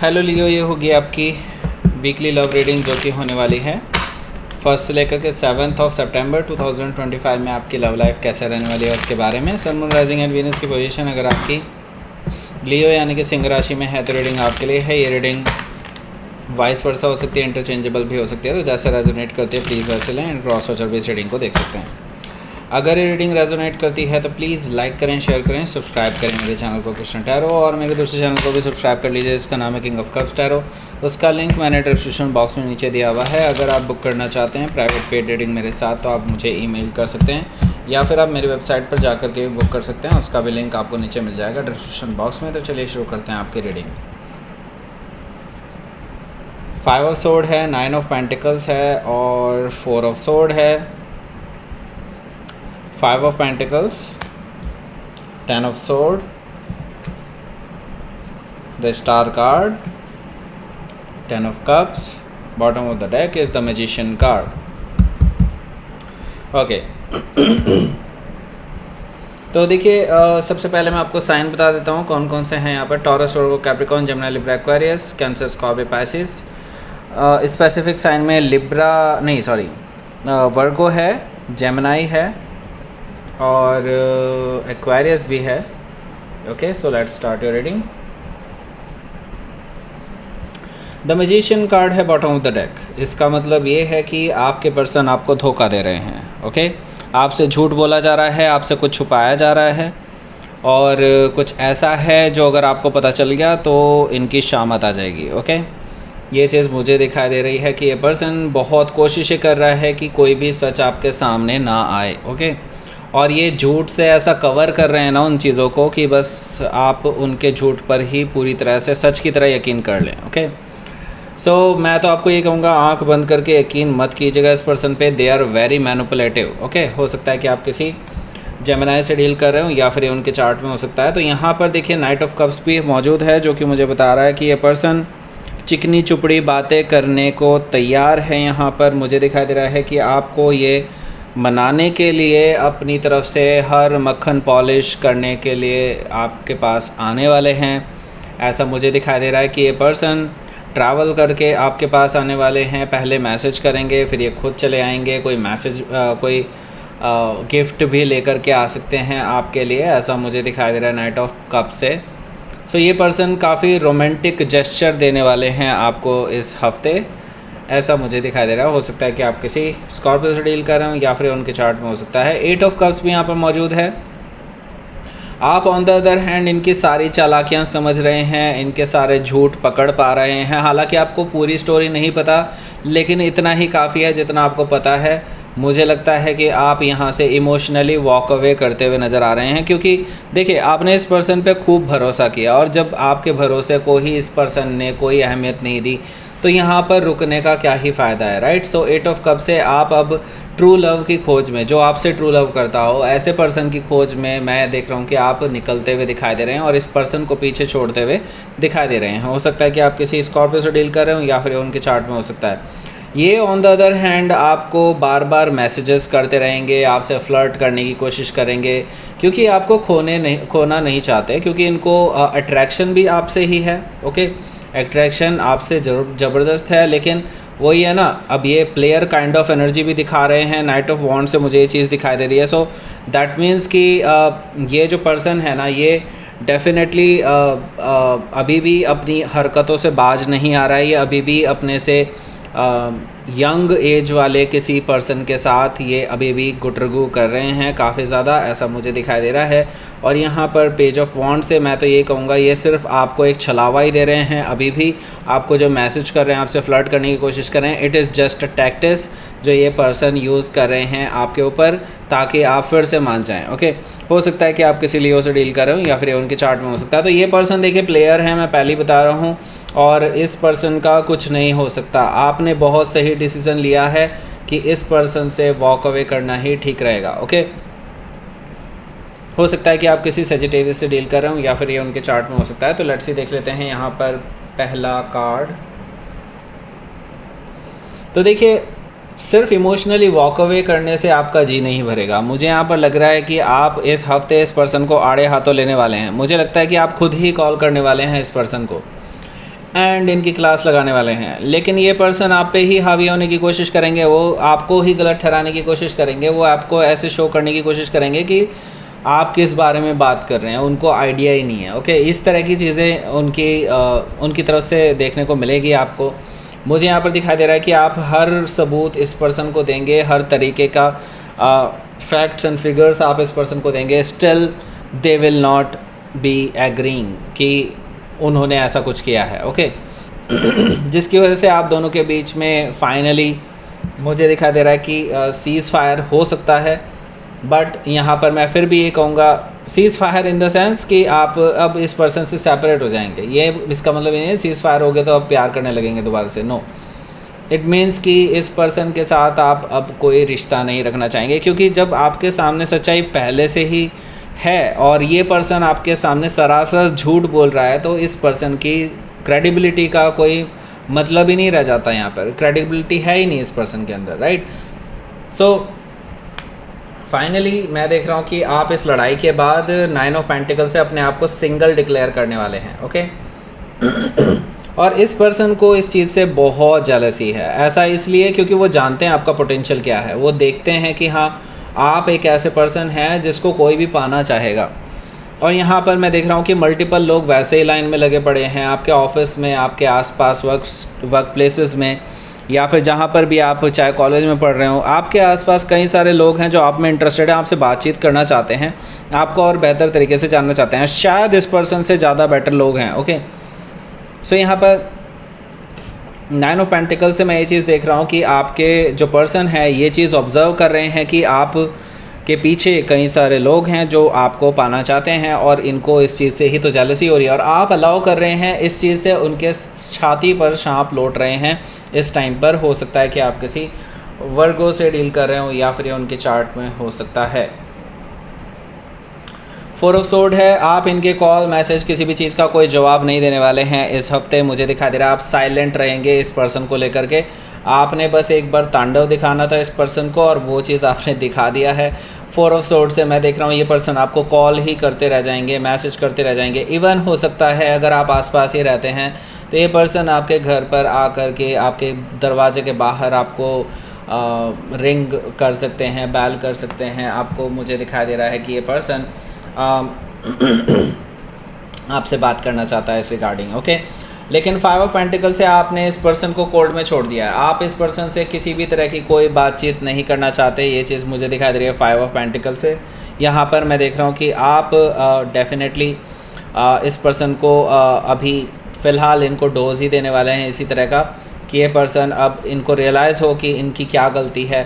Hello लियो, ये होगी आपकी वीकली लव रीडिंग जो कि होने वाली है 1 से लेकर के 7 सितंबर 2025 में आपकी लव लाइफ कैसे रहने वाली है उसके बारे में। Sun moon rising and Venus की पोजीशन अगर आपकी लियो यानी कि सिंह राशि में है तो रीडिंग आपके लिए है। ये रीडिंग वाइस वर्सा हो सकती है, इंटरचेंजेबल भी हो सकती है, तो जैसे रेजोनेट करती है प्लीज़ वैसे लें एंड क्रॉस वाचर भी इस रीडिंग को देख सकते हैं। अगर ये रीडिंग रेजोनेट करती है तो प्लीज़ लाइक करें, शेयर करें, सब्सक्राइब करें मेरे चैनल को कृष्ण टैरो, और मेरे दूसरे चैनल को भी सब्सक्राइब कर लीजिए, इसका नाम है किंग ऑफ कप्स टैरो। उसका लिंक मैंने डिस्क्रिप्शन बॉक्स में नीचे दिया हुआ है। अगर आप बुक करना चाहते हैं प्राइवेट पेड रीडिंग मेरे साथ तो आप मुझे ईमेल कर सकते हैं या फिर आप मेरी वेबसाइट पर जा कर के भी बुक कर सकते हैं, उसका भी लिंक आपको नीचे मिल जाएगा डिस्क्रिप्शन बॉक्स में। तो चलिए शुरू करते हैं आपकी रीडिंग। 5 ऑफ सोर्ड है, 9 ऑफ पेंटिकल्स है और 4 ऑफ सोर्ड है, 5 of Pentacles, 10 of Sword, the Star card, 10 of Cups, bottom of the deck is the Magician card. Okay. तो देखिए सबसे पहले मैं आपको साइन बता देता हूँ कौन कौन से हैं यहाँ पर। Taurus, Virgo, Capricorn, Gemini, Libra, Aquarius, Cancer, Scorpio, Pisces. Specific sign में वर्गो है, जेमिनी है और एक्वेरियस भी है। Okay, so let's start your reading. The magician card है बॉटम ऑफ द डेक। इसका मतलब ये है कि आपके पर्सन आपको धोखा दे रहे हैं। ओके, आपसे झूठ बोला जा रहा है, आपसे कुछ छुपाया जा रहा है और कुछ ऐसा है जो अगर आपको पता चल गया तो इनकी शामत आ जाएगी। ओके, ये चीज़ मुझे दिखाई दे रही है कि ये पर्सन बहुत कोशिशें कर रहा है कि कोई भी सच आपके सामने ना आए। ओके, और ये झूठ से ऐसा कवर कर रहे हैं ना उन चीज़ों को कि बस आप उनके झूठ पर ही पूरी तरह से सच की तरह यकीन कर लें। ओके, सो मैं तो आपको ये कहूँगा आंख बंद करके यकीन मत कीजिएगा इस पर्सन पे। They are very manipulative. Okay, हो सकता है कि आप किसी जेमिनी से डील कर रहे हो या फिर ये उनके चार्ट में हो सकता है। तो यहाँ पर देखिए नाइट ऑफ कप्स भी मौजूद है जो कि मुझे बता रहा है कि ये पर्सन चिकनी चुपड़ी बातें करने को तैयार है। यहाँ पर मुझे दिखाई दे रहा है कि आपको ये मनाने के लिए अपनी तरफ से हर मक्खन पॉलिश करने के लिए आपके पास आने वाले हैं। ऐसा मुझे दिखाई दे रहा है कि ये पर्सन ट्रैवल करके आपके पास आने वाले हैं। पहले मैसेज करेंगे, फिर ये खुद चले आएंगे। कोई मैसेज कोई गिफ्ट भी लेकर के आ सकते हैं आपके लिए, ऐसा मुझे दिखाई दे रहा है नाइट ऑफ कप से। सो ये पर्सन काफ़ी रोमांटिक जेस्चर देने वाले हैं आपको इस हफ्ते, ऐसा मुझे दिखाई दे रहा है। हो सकता है कि आप किसी स्कॉर्पियो से डील कर रहे हो या फिर उनके चार्ट में हो सकता है। 8 ऑफ कप्स भी यहाँ पर मौजूद है। आप ऑन द अदर हैंड इनकी सारी चालाकियाँ समझ रहे हैं, इनके सारे झूठ पकड़ पा रहे हैं। हालांकि आपको पूरी स्टोरी नहीं पता, लेकिन इतना ही काफ़ी है जितना आपको पता है। मुझे लगता है कि आप यहाँ से इमोशनली वॉक अवे करते हुए नज़र आ रहे हैं, क्योंकि देखिए आपने इस पर्सन पे खूब भरोसा किया और जब आपके भरोसे को ही इस पर्सन ने कोई अहमियत नहीं दी तो यहाँ पर रुकने का क्या ही फ़ायदा है, राइट। सो 8 ऑफ कप से आप अब ट्रू लव की खोज में, जो आपसे ट्रू लव करता हो ऐसे पर्सन की खोज में मैं देख रहा हूँ कि आप निकलते हुए दिखाई दे रहे हैं और इस पर्सन को पीछे छोड़ते हुए दिखाई दे रहे हैं। हो सकता है कि आप किसी स्कॉर्पियो से डील कर रहे हो या फिर उनके चार्ट में हो सकता है। ये ऑन द अदर हैंड आपको बार बार मैसेजेस करते रहेंगे, आपसे फ्लर्ट करने की कोशिश करेंगे क्योंकि आपको खोना नहीं चाहते, क्योंकि इनको अट्रैक्शन भी आपसे ही है। ओके, अट्रैक्शन आपसे ज़बरदस्त है, लेकिन वही है ना, अब ये प्लेयर काइंड ऑफ एनर्जी भी दिखा रहे हैं। नाइट ऑफ वॉन्ड से मुझे ये चीज़ दिखाई दे रही है। सो दैट मीन्स कि ये जो पर्सन है ना, ये डेफिनेटली अभी भी अपनी हरकतों से बाज नहीं आ रहा है। ये अभी भी अपने से यंग एज वाले किसी पर्सन के साथ ये अभी भी गुटरगू कर रहे हैं काफ़ी ज़्यादा, ऐसा मुझे दिखाई दे रहा है। और यहाँ पर पेज ऑफ वॉन्ड से मैं तो ये कहूँगा ये सिर्फ आपको एक छलावा ही दे रहे हैं। अभी भी आपको जो मैसेज कर रहे हैं, आपसे फ्लर्ट करने की कोशिश कर रहे हैं, it is just a tactics जो ये पर्सन यूज़ कर रहे हैं आपके ऊपर ताकि आप फिर से मान जाएं। ओके, हो सकता है कि आप किसी लियो से डील कर रहे हो या फिर उनके चार्ट में हो सकता है। तो ये पर्सन देखिए प्लेयर है, मैं पहले ही बता रहा हूँ, और इस पर्सन का कुछ नहीं हो सकता। आपने बहुत सही डिसीज़न लिया है कि इस पर्सन से वॉक अवे करना ही ठीक रहेगा। ओके, हो सकता है कि आप किसी सेजिटेरियस से डील कर रहे हो या फिर ये उनके चार्ट में हो सकता है। तो लेट्स सी देख लेते हैं यहाँ पर पहला कार्ड। तो देखिए सिर्फ इमोशनली वॉक अवे करने से आपका जी नहीं भरेगा। मुझे यहाँ पर लग रहा है कि आप इस हफ्ते इस पर्सन को आड़े हाथों लेने वाले हैं। मुझे लगता है कि आप खुद ही कॉल करने वाले हैं इस पर्सन को। एंड इनकी क्लास लगाने वाले हैं। लेकिन ये पर्सन आप पे ही हावी होने की कोशिश करेंगे, वो आपको ही गलत ठहराने की कोशिश करेंगे, वो आपको ऐसे शो करने की कोशिश करेंगे कि आप किस बारे में बात कर रहे हैं, उनको आइडिया ही नहीं है। ओके, इस तरह की चीज़ें उनकी तरफ से देखने को मिलेगी आपको। मुझे यहाँ पर दिखाई दे रहा है कि आप हर सबूत इस पर्सन को देंगे, हर तरीके का फैक्ट्स एंड फिगर्स आप इस पर्सन को देंगे, still they will not be agreeing कि उन्होंने ऐसा कुछ किया है। ओके जिसकी वजह से आप दोनों के बीच में फाइनली मुझे दिखाई दे रहा है कि सीज़ फायर हो सकता है। बट यहाँ पर मैं फिर भी ये कहूँगा seize fire in the sense कि आप अब इस पर्सन से सेपरेट हो जाएंगे। ये इसका मतलब ये नहीं सीज़ फायर हो गए तो अब प्यार करने लगेंगे दोबारा से, नो। इट मीन्स कि इस पर्सन के साथ आप अब कोई रिश्ता नहीं रखना चाहेंगे, क्योंकि जब आपके सामने सच्चाई पहले से ही है और ये पर्सन आपके सामने सरासर झूठ बोल रहा है, तो इस पर्सन की क्रेडिबिलिटी का कोई मतलब ही नहीं रह जाता। यहाँ पर क्रेडिबिलिटी है ही नहीं इस पर्सन के अंदर, राइट। सो फाइनली मैं देख रहा हूँ कि आप इस लड़ाई के बाद 9 ऑफ पेंटिकल से अपने आप को सिंगल डिक्लेयर करने वाले हैं। ओके और इस पर्सन को इस चीज़ से बहुत जेलसी है। ऐसा इसलिए क्योंकि वो जानते हैं आपका पोटेंशियल क्या है, वो देखते हैं कि हाँ आप एक ऐसे पर्सन हैं जिसको कोई भी पाना चाहेगा। और यहाँ पर मैं देख रहा हूँ कि मल्टीपल लोग वैसे ही लाइन में लगे पड़े हैं आपके ऑफिस में, आपके आसपास वर्क प्लेसेस में, या फिर जहाँ पर भी आप चाहे कॉलेज में पढ़ रहे हो, आपके आसपास कई सारे लोग हैं जो आप में इंटरेस्टेड हैं, आपसे बातचीत करना चाहते हैं, आपको और बेहतर तरीके से जानना चाहते हैं। शायद इस पर्सन से ज़्यादा बेटर लोग हैं। ओके सो यहाँ पर 9 ऑफ पेंटिकल से मैं ये चीज़ देख रहा हूँ कि आपके जो पर्सन है ये चीज़ ऑब्ज़र्व कर रहे हैं कि आप के पीछे कई सारे लोग हैं जो आपको पाना चाहते हैं और इनको इस चीज़ से ही तो जेलसी हो रही है, और आप अलाउ कर रहे हैं इस चीज़ से। उनके छाती पर सांप लौट रहे हैं इस टाइम पर। हो सकता है कि आप किसी वर्गो से डील कर रहे हो या फिर उनके चार्ट में हो सकता है। 4 ऑफ सोर्ड है, आप इनके कॉल मैसेज किसी भी चीज़ का कोई जवाब नहीं देने वाले हैं इस हफ्ते। मुझे दिखाई दे रहा है आप साइलेंट रहेंगे इस पर्सन को लेकर के। आपने बस एक बार तांडव दिखाना था इस पर्सन को और वो चीज़ आपने दिखा दिया है। 4 ऑफ सोर्ड से मैं देख रहा हूँ ये पर्सन आपको कॉल ही करते रह जाएंगे, मैसेज करते रह जाएंगे। इवन हो सकता है अगर आप आसपास ही रहते हैं तो ये पर्सन आपके घर पर आ कर के आपके दरवाजे के बाहर आपको रिंग कर सकते हैं, बैल कर सकते हैं आपको। मुझे दिखाई दे रहा है कि ये पर्सन आपसे बात करना चाहता है इस रिगार्डिंग। ओके लेकिन 5 ऑफ पेंटिकल से आपने इस पर्सन को कोल्ड में छोड़ दिया है। आप इस पर्सन से किसी भी तरह की कोई बातचीत नहीं करना चाहते, ये चीज़ मुझे दिखाई दे रही है 5 ऑफ पेंटिकल से। यहाँ पर मैं देख रहा हूँ कि आप डेफिनेटली इस पर्सन को अभी फ़िलहाल इनको डोज ही देने वाले हैं इसी तरह का कि ये पर्सन अब इनको रियलाइज़ हो कि इनकी क्या गलती है,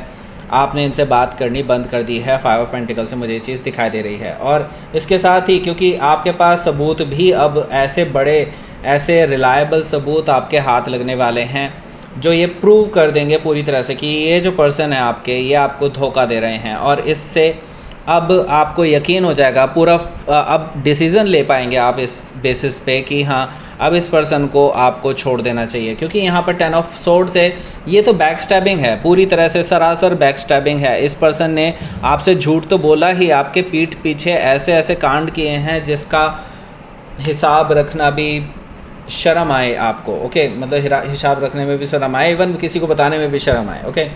आपने इनसे बात करनी बंद कर दी है। 5 ऑफ पेंटिकल से मुझे ये चीज़ दिखाई दे रही है। और इसके साथ ही क्योंकि आपके पास सबूत भी अब ऐसे बड़े ऐसे रिलायबल सबूत आपके हाथ लगने वाले हैं जो ये प्रूव कर देंगे पूरी तरह से कि ये जो पर्सन है आपके, ये आपको धोखा दे रहे हैं। और इससे अब आपको यकीन हो जाएगा पूरा, अब डिसीज़न ले पाएंगे आप इस बेसिस पे कि हाँ अब इस पर्सन को आपको छोड़ देना चाहिए। क्योंकि यहाँ पर 10 ऑफ सोर्ड्स है, ये तो बैक स्टैबिंग है, पूरी तरह से सरासर बैक स्टैबिंग है। इस पर्सन ने आपसे झूठ तो बोला ही, आपके पीठ पीछे ऐसे ऐसे कांड किए हैं जिसका हिसाब रखना भी शर्म आए आपको। ओके मतलब हिसाब रखने में भी शर्म आए, इवन किसी को बताने में भी शर्म आए। ओके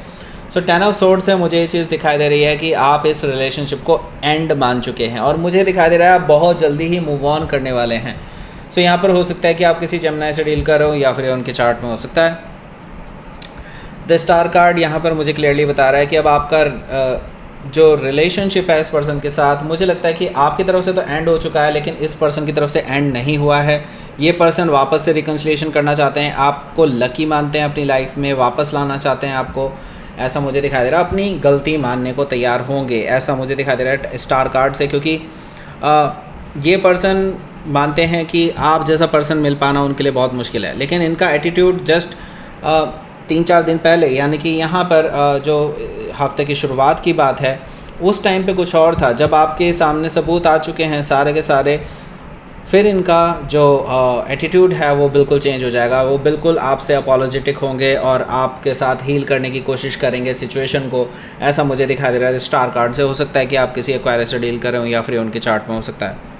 सो 10 ऑफ सोर्ड्स से मुझे ये चीज़ दिखाई दे रही है कि आप इस रिलेशनशिप को एंड मान चुके हैं और मुझे दिखाई दे रहा है आप बहुत जल्दी ही मूव ऑन करने वाले हैं। सो यहाँ पर हो सकता है कि आप किसी जेमिनी से डील कर रहे हो या फिर उनके चार्ट में हो सकता है। द स्टार कार्ड यहाँ पर मुझे क्लियरली बता रहा है कि अब आपका जो रिलेशनशिप है इस पर्सन के साथ, मुझे लगता है कि आपकी तरफ से तो एंड हो चुका है लेकिन इस पर्सन की तरफ से एंड नहीं हुआ है। ये पर्सन वापस से रिकन्सिलिएशन करना चाहते हैं, आपको लकी मानते हैं, अपनी लाइफ में वापस लाना चाहते हैं आपको, ऐसा मुझे दिखाई दे रहा है। अपनी गलती मानने को तैयार होंगे ऐसा मुझे दिखाई दे रहा है स्टार कार्ड से, क्योंकि ये पर्सन मानते हैं कि आप जैसा पर्सन मिल पाना उनके लिए बहुत मुश्किल है। लेकिन इनका एटीट्यूड जस्ट 3-4 दिन पहले, यानी कि यहाँ पर जो हफ्ते की शुरुआत की बात है, उस टाइम पे कुछ और था। जब आपके सामने सबूत आ चुके हैं सारे के सारे, फिर इनका जो एटीट्यूड है वो बिल्कुल चेंज हो जाएगा। वो बिल्कुल आपसे अपॉलोजेटिक होंगे और आपके साथ हील करने की कोशिश करेंगे सिचुएशन को, ऐसा मुझे दिखाई दे रहा है स्टार कार्ड से। हो सकता है कि आप किसी एक्वायरर से डील कर रहे हो या फिर उनके चार्ट में हो सकता है।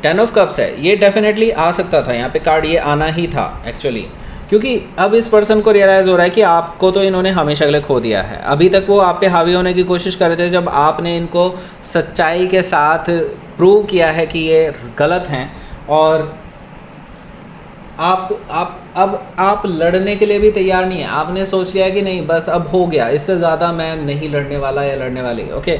10 ऑफ कप्स है, ये डेफिनेटली आ सकता था, यहाँ पे कार्ड ये आना ही था एक्चुअली, क्योंकि अब इस पर्सन को रियलाइज़ हो रहा है कि आपको तो इन्होंने हमेशा के लिए खो दिया है। अभी तक वो आप पे हावी होने की कोशिश कर रहे थे, जब आपने इनको सच्चाई के साथ प्रूव किया है कि ये गलत हैं, और आप लड़ने के लिए भी तैयार नहीं है। आपने सोच लिया कि नहीं बस अब हो गया, इससे ज़्यादा मैं नहीं लड़ने वाला या लड़ने वाली। ओके,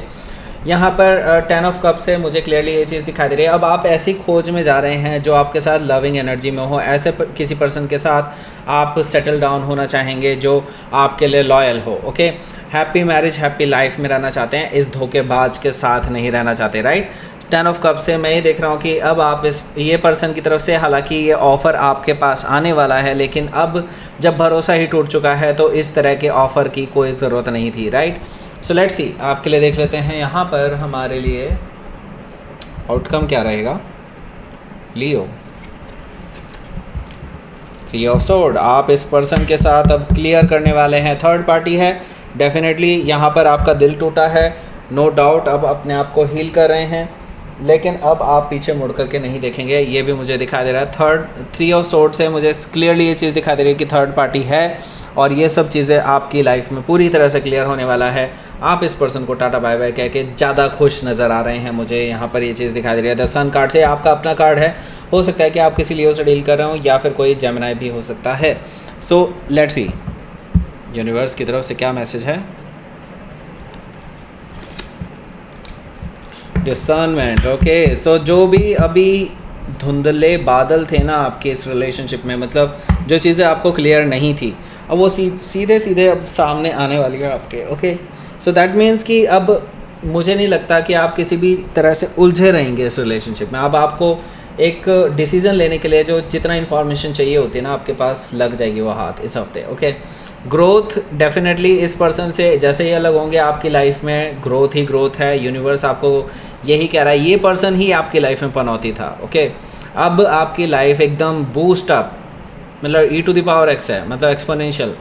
यहाँ पर 10 ऑफ कप से मुझे क्लियरली ये चीज़ दिखाई दे रही है। अब आप ऐसी खोज में जा रहे हैं जो आपके साथ लविंग एनर्जी में हो, ऐसे किसी पर्सन के साथ आप सेटल डाउन होना चाहेंगे जो आपके लिए लॉयल हो। Okay, happy marriage, happy life में रहना चाहते हैं, इस धोखेबाज के साथ नहीं रहना चाहते, राइट। 10 ऑफ कप से मैं ये देख रहा हूँ कि अब आप ये पर्सन की तरफ से, हालांकि ये ऑफ़र आपके पास आने वाला है, लेकिन अब जब भरोसा ही टूट चुका है तो इस तरह के ऑफ़र की कोई ज़रूरत नहीं थी, राइट। सो लेट्स सी, आपके लिए देख लेते हैं यहाँ पर हमारे लिए आउटकम क्या रहेगा। लियो, 3 ऑफ सोर्ड, आप इस पर्सन के साथ अब क्लियर करने वाले हैं। थर्ड पार्टी है, डेफिनेटली यहाँ पर आपका दिल टूटा है, नो डाउट, अब अपने आप को हील कर रहे हैं, लेकिन अब आप पीछे मुड़ करके नहीं देखेंगे, ये भी मुझे दिखाई दे रहा है। 3 ऑफ सोर्ड से मुझे क्लियरली ये चीज़ दिखाई दे रही है कि थर्ड पार्टी है, और ये सब चीज़ें आपकी लाइफ में पूरी तरह से क्लियर होने वाला है। आप इस पर्सन को टाटा बाय बाय कह के ज़्यादा खुश नज़र आ रहे हैं, मुझे यहाँ पर ये चीज़ दिखाई दे रही है। द सन कार्ड से आपका अपना कार्ड है, हो सकता है कि आप किसी लियो से डील कर रहे हो या फिर कोई जेमिनी भी हो सकता है। सो लेट्स सी यूनिवर्स की तरफ से क्या मैसेज है। Discernment, okay. सो जो भी अभी धुंधले बादल थे ना आपके इस रिलेशनशिप में, मतलब जो चीज़ें आपको क्लियर नहीं थी, अब वो सीधे सीधे अब सामने आने वाली है आपके। ओके, सो दैट मीन्स कि अब मुझे नहीं लगता कि आप किसी भी तरह से उलझे रहेंगे इस रिलेशनशिप में। अब आपको एक डिसीज़न लेने के लिए जो जितना इन्फॉर्मेशन चाहिए होती है ना आपके पास, लग जाएगी वो हाथ इस हफ्ते। ओके, ग्रोथ डेफिनेटली इस पर्सन से जैसे ही अलग होंगे आपकी लाइफ में ग्रोथ ही ग्रोथ है। यूनिवर्स आपको यही कह रहा है, ये पर्सन ही आपकी लाइफ में पनौती था। ओके, अब आपकी लाइफ एकदम बूस्ट अप, मतलब e⁻x है, मतलब एक्सपोनेंशियल।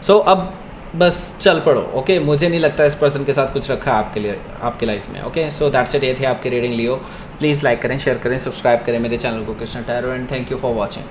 सो अब बस चल पड़ो। ओके, मुझे नहीं लगता इस पर्सन के साथ कुछ रखा है आपके लिए आपकी लाइफ में। ओके, सो दैट्स इट, ये थी आपकी रीडिंग लियो। प्लीज़ लाइक करें, शेयर करें, सब्सक्राइब करें मेरे चैनल को Krishna tarot, and thank you for watching.